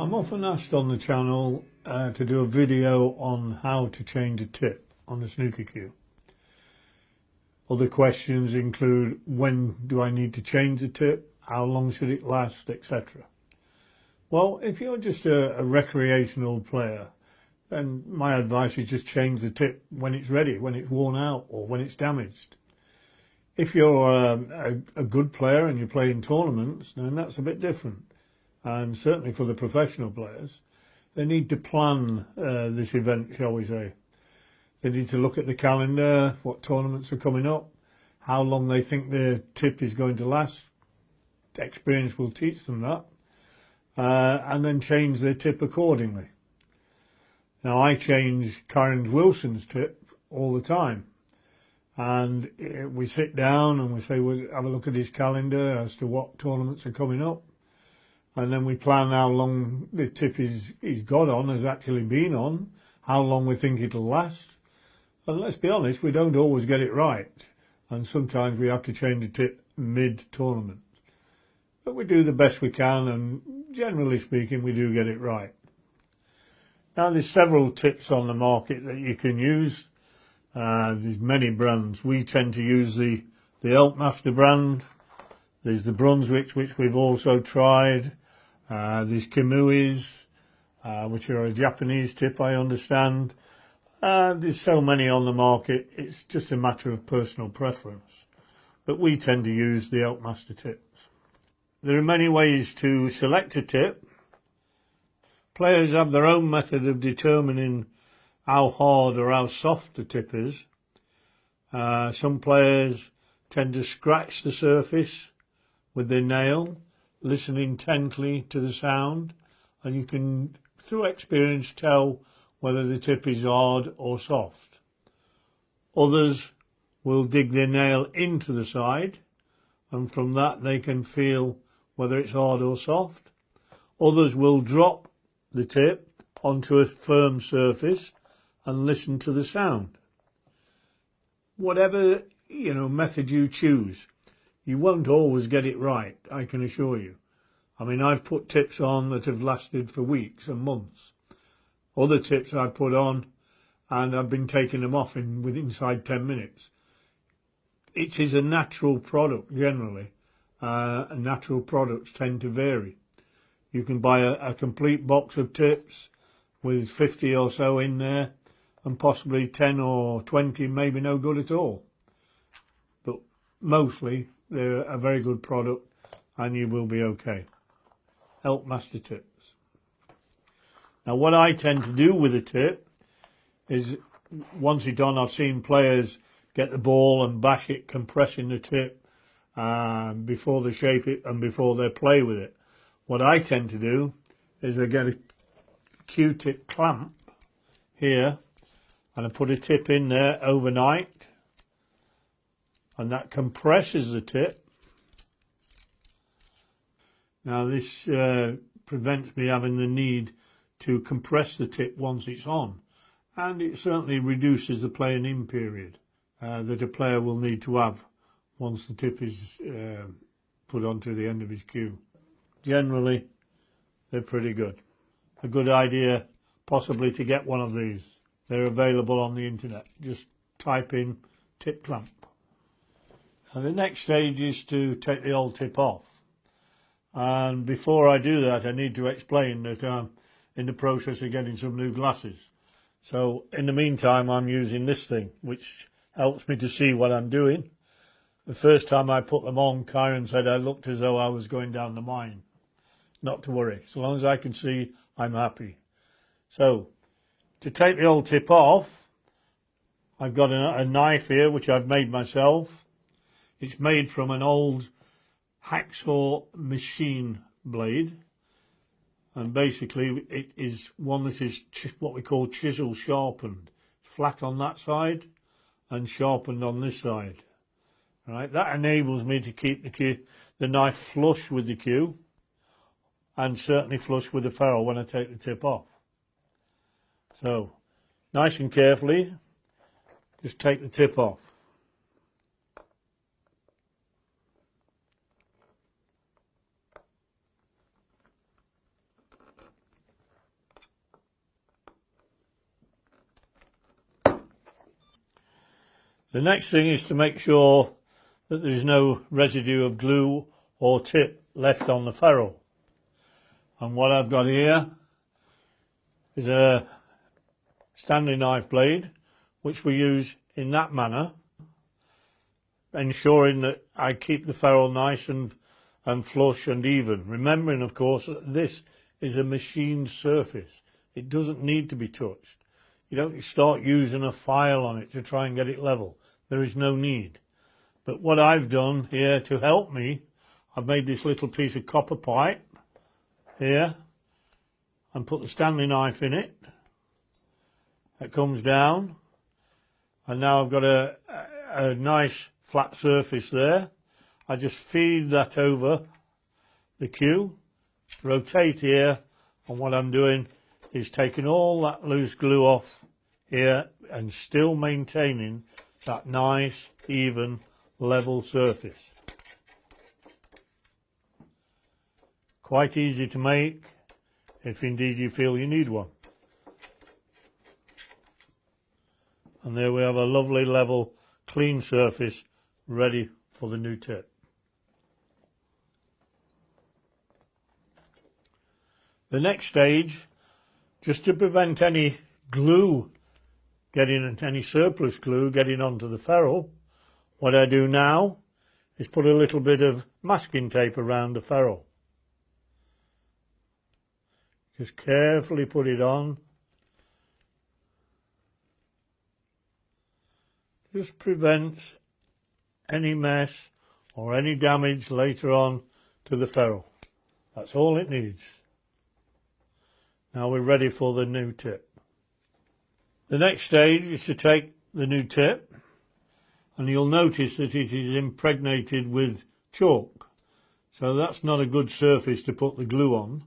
I'm often asked on the channel to do a video on how to change a tip on a snooker cue. Other questions include when do I need to change the tip, how long should it last, etc. Well, if you're just a recreational player, then my advice is just change the tip when it's ready, when it's worn out or when it's damaged. If you're a good player and you're playing tournaments, then that's a bit different. And certainly for the professional players, they need to plan this event, shall we say. They need to look at the calendar, what tournaments are coming up, how long they think their tip is going to last. Experience will teach them that. And then change their tip accordingly. Now, I change Karen Wilson's tip all the time. And we sit down and we say, we'll have a look at his calendar as to what tournaments are coming up. And then we plan how long the tip he's got on, has actually been on, how long we think it'll last. And let's be honest, we don't always get it right. And sometimes we have to change the tip mid-tournament. But we do the best we can, and generally speaking, we do get it right. Now, there's several tips on the market that you can use. There's many brands. We tend to use the Elkmaster brand. There's the Brunswicks, which we've also tried. There's Kamuis, which are a Japanese tip, I understand. There's so many on the market, it's just a matter of personal preference. But we tend to use the Elkmaster tips. There are many ways to select a tip. Players have their own method of determining how hard or how soft the tip is. Some players tend to scratch the surface with their nail, listen intently to the sound, and you can, through experience, tell whether the tip is hard or soft. Others will dig their nail into the side, and from that they can feel whether it's hard or soft. Others will drop the tip onto a firm surface and listen to the sound. Whatever method you choose, you won't always get it right, I can assure you. I mean, I've put tips on that have lasted for weeks and months. Other tips I've put on and I've been taking them off inside 10 minutes. It is a natural product generally. Natural products tend to vary. You can buy a complete box of tips with 50 or so in there, and possibly 10 or 20 maybe no good at all. But mostly they're a very good product and you will be okay. Elkmaster tips. Now, what I tend to do with a tip is, once it's on, I've seen players get the ball and bash it, compressing the tip before they shape it and before they play with it. What I tend to do is I get a Q-tip clamp here and I put a tip in there overnight, and that compresses the tip. Now, this prevents me having the need to compress the tip once it's on, and it certainly reduces the playing-in period that a player will need to have once the tip is put onto the end of his cue. Generally, they're pretty good. A good idea possibly to get one of these. They're available on the internet. Just type in tip clamp. And the next stage is to take the old tip off. And before I do that, I need to explain that I'm in the process of getting some new glasses. So in the meantime, I'm using this thing, which helps me to see what I'm doing. The first time I put them on, Karen said I looked as though I was going down the mine. Not to worry, so long as I can see, I'm happy. So, to take the old tip off, I've got a knife here which I've made myself. It's made from an old hacksaw machine blade, and basically it is one that is what we call chisel sharpened. Flat on that side and sharpened on this side. Right, that enables me to keep the knife flush with the cue, and certainly flush with the ferrule when I take the tip off. So, nice and carefully, just take the tip off. The next thing is to make sure that there is no residue of glue or tip left on the ferrule. And what I've got here is a Stanley knife blade, which we use in that manner, ensuring that I keep the ferrule nice and flush and even. Remembering, of course, that this is a machined surface. It doesn't need to be touched. You don't start using a file on it to try and get it level. There is no need. But what I've done here to help me, I've made this little piece of copper pipe here and put the Stanley knife in it. It comes down, and now I've got a nice flat surface there. I just feed that over the cue, rotate here, and what I'm doing is taking all that loose glue off here and still maintaining that nice, even, level surface. Quite easy to make, if indeed you feel you need one. And there we have a lovely, level, clean surface ready for the new tip. The next stage, just to prevent any glue getting, any surplus glue getting onto the ferrule, what I do now is put a little bit of masking tape around the ferrule. Just carefully put it on. Just prevents any mess or any damage later on to the ferrule. That's all it needs. Now we're ready for the new tip. The next stage is to take the new tip, and you'll notice that it is impregnated with chalk. So that's not a good surface to put the glue on,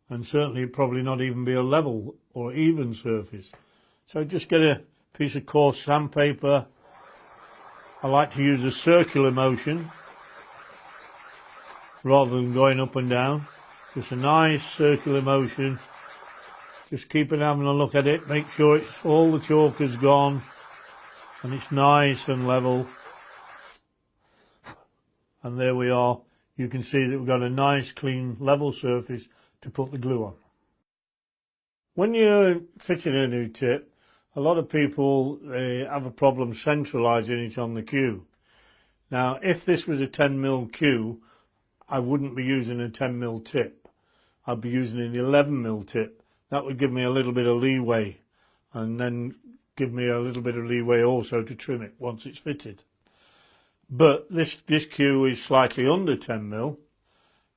and certainly probably not even be a level or even surface. So just get a piece of coarse sandpaper. I like to use a circular motion rather than going up and down. Just a nice circular motion. Just keep on having a look at it. Make sure it's all the chalk is gone and it's nice and level. And there we are. You can see that we've got a nice, clean, level surface to put the glue on. When you're fitting a new tip, a lot of people have a problem centralising it on the cue. Now, if this was a 10mm cue, I wouldn't be using a 10mm tip. I'd be using an 11mm tip. That would give me a little bit of leeway, and then give me a little bit of leeway also to trim it once it's fitted. But this cue is slightly under 10mm.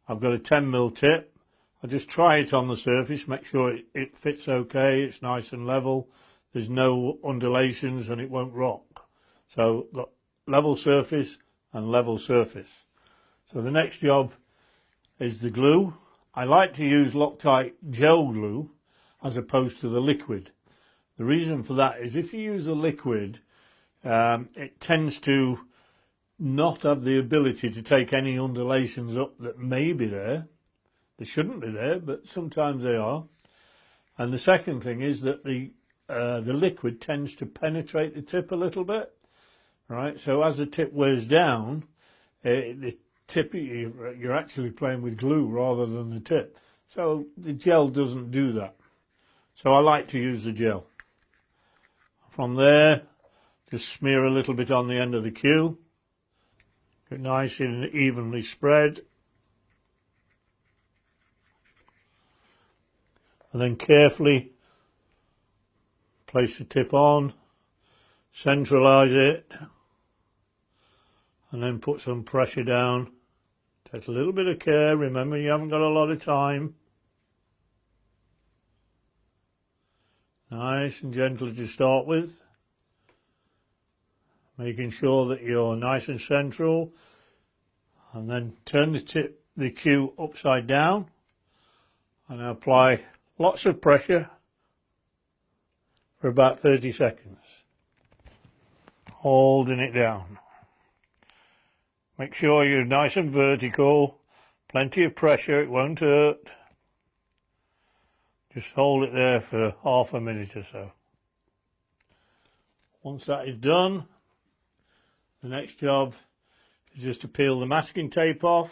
I've got a 10mm tip. I just try it on the surface, make sure it fits okay, it's nice and level. There's no undulations and it won't rock. So got level surface and level surface. So the next job is the glue. I like to use Loctite gel glue as opposed to the liquid. The reason for that is if you use the liquid, it tends to not have the ability to take any undulations up that may be there. They shouldn't be there, but sometimes they are. And the second thing is that the liquid tends to penetrate the tip a little bit, right? So as the tip wears down, the tip, you're actually playing with glue rather than the tip. So the gel doesn't do that. So I like to use the gel. From there, just smear a little bit on the end of the cue. Get nice and evenly spread. And then carefully place the tip on, centralise it, and then put some pressure down. Take a little bit of care, remember you haven't got a lot of time. Nice and gentle to start with, making sure that you're nice and central, and then turn the cue upside down and apply lots of pressure for about 30 seconds, holding it down. Make sure you're nice and vertical, plenty of pressure, it won't hurt. Just hold it there for half a minute or so. Once that is done, The next job is just to peel the masking tape off,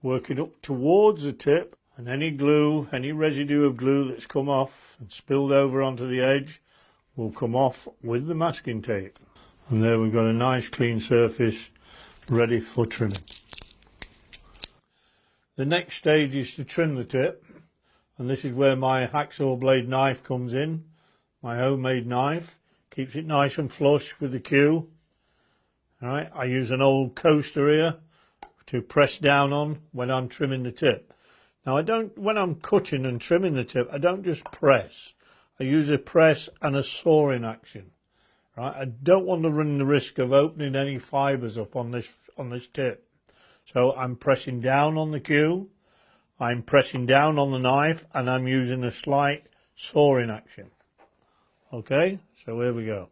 work it up towards the tip, and any glue, any residue of glue that's come off and spilled over onto the edge will come off with the masking tape. And there we've got a nice clean surface ready for trimming. The next stage is to trim the tip, and this is where my hacksaw blade knife comes in. My homemade knife keeps it nice and flush with the cue. All right, I use an old coaster here to press down on when I'm trimming the tip. Now when I'm cutting and trimming the tip, I don't just press. I use a press and a sawing action. Right, I don't want to run the risk of opening any fibres up on this tip. So I'm pressing down on the cue, I'm pressing down on the knife, and I'm using a slight sawing action. Okay, so here we go.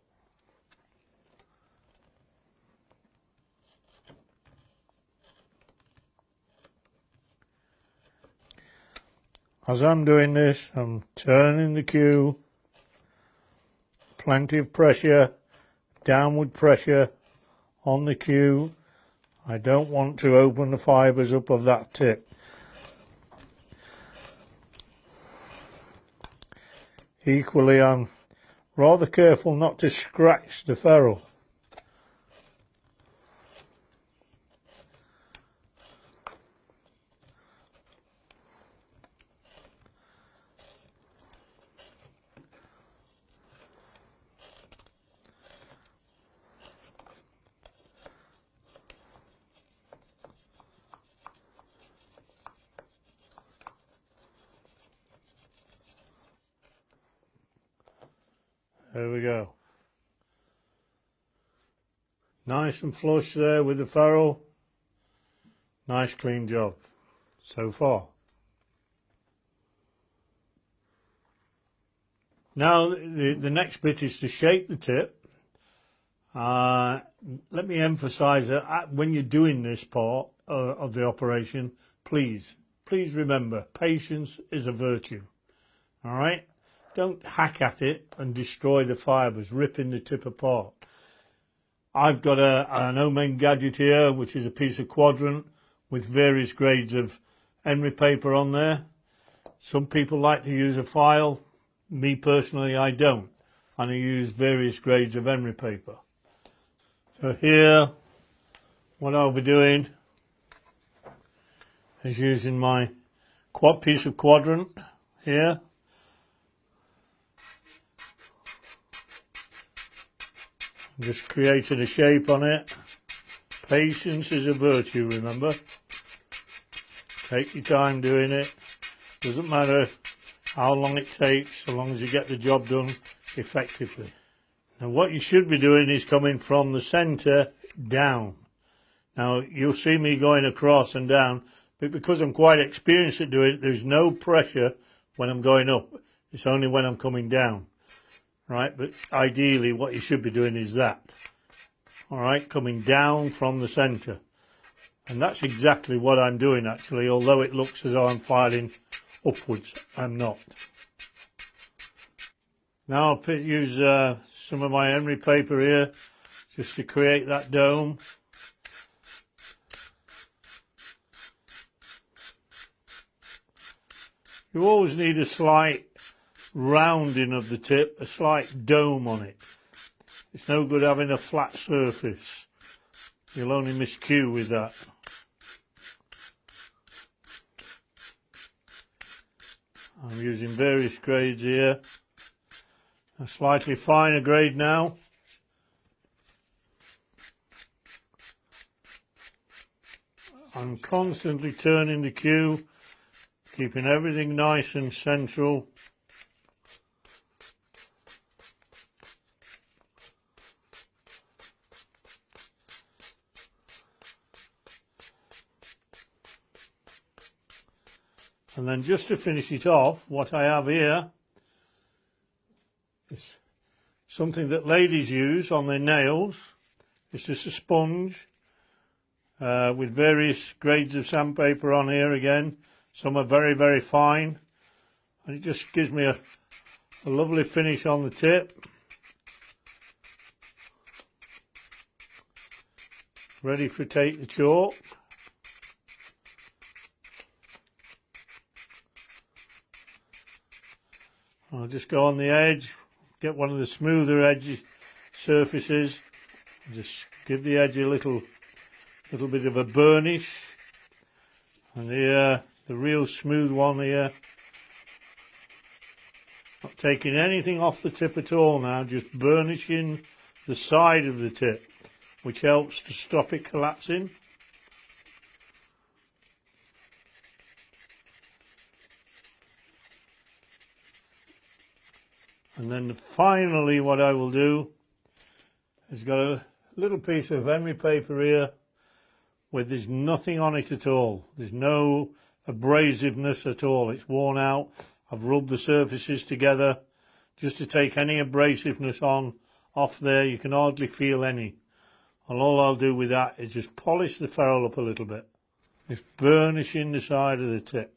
As I'm doing this, I'm turning the cue, plenty of pressure, downward pressure on the cue. I don't want to open the fibres up of that tip. Equally, I'm rather careful not to scratch the ferrule. There we go. Nice and flush there with the ferrule. Nice clean job so far. Now the next bit is to shape the tip. Let me emphasize that when you're doing this part of the operation, please remember, patience is a virtue. All right? Don't hack at it and destroy the fibres, ripping the tip apart. I've got an Omeg gadget here, which is a piece of quadrant with various grades of emery paper on there. Some people like to use a file. Me personally, I don't. And I use various grades of emery paper. So here, what I'll be doing is using my piece of quadrant here. Just created a shape on it. Patience is a virtue, remember. Take your time doing it. Doesn't matter how long it takes, so long as you get the job done effectively. Now what you should be doing is coming from the centre down. Now you'll see me going across and down, but because I'm quite experienced at doing it, there's no pressure when I'm going up. It's only when I'm coming down. Right, but ideally what you should be doing is that. All right, coming down from the centre. And that's exactly what I'm doing actually, although it looks as though I'm filing upwards, I'm not. Now I'll use some of my emery paper here just to create that dome. You always need a slight rounding of the tip, a slight dome on it. It's no good having a flat surface. You'll only miss cue with that. I'm using various grades here. A slightly finer grade now. I'm constantly turning the cue, keeping everything nice and central. And then just to finish it off, what I have here is something that ladies use on their nails. It's just a sponge with various grades of sandpaper on here again. Some are very, very fine. And it just gives me a lovely finish on the tip. ready for take the chalk. I'll just go on the edge, get one of the smoother edge surfaces, just give the edge a little bit of a burnish, and here the real smooth one here, not taking anything off the tip at all now, just burnishing the side of the tip, which helps to stop it collapsing. And then finally what I will do is got a little piece of emery paper here where there's nothing on it at all. There's no abrasiveness at all. It's worn out. I've rubbed the surfaces together just to take any abrasiveness off there. You can hardly feel any. And all I'll do with that is just polish the ferrule up a little bit. Just burnishing the side of the tip.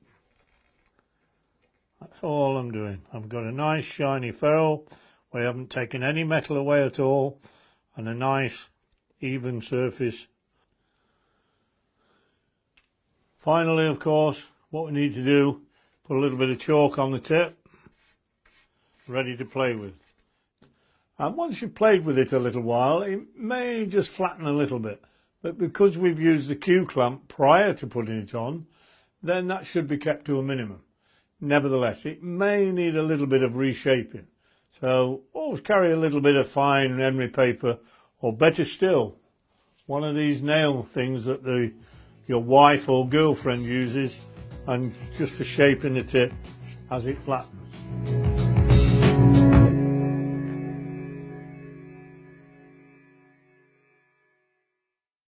That's all I'm doing. I've got a nice shiny ferrule where I haven't taken any metal away at all, and a nice even surface. Finally, of course, what we need to do, put a little bit of chalk on the tip, ready to play with. And once you've played with it a little while, it may just flatten a little bit, but because we've used the Q-clamp prior to putting it on, then that should be kept to a minimum. Nevertheless, it may need a little bit of reshaping, so always carry a little bit of fine emery paper, or better still, one of these nail things that your wife or girlfriend uses, and just for shaping the tip as it flattens.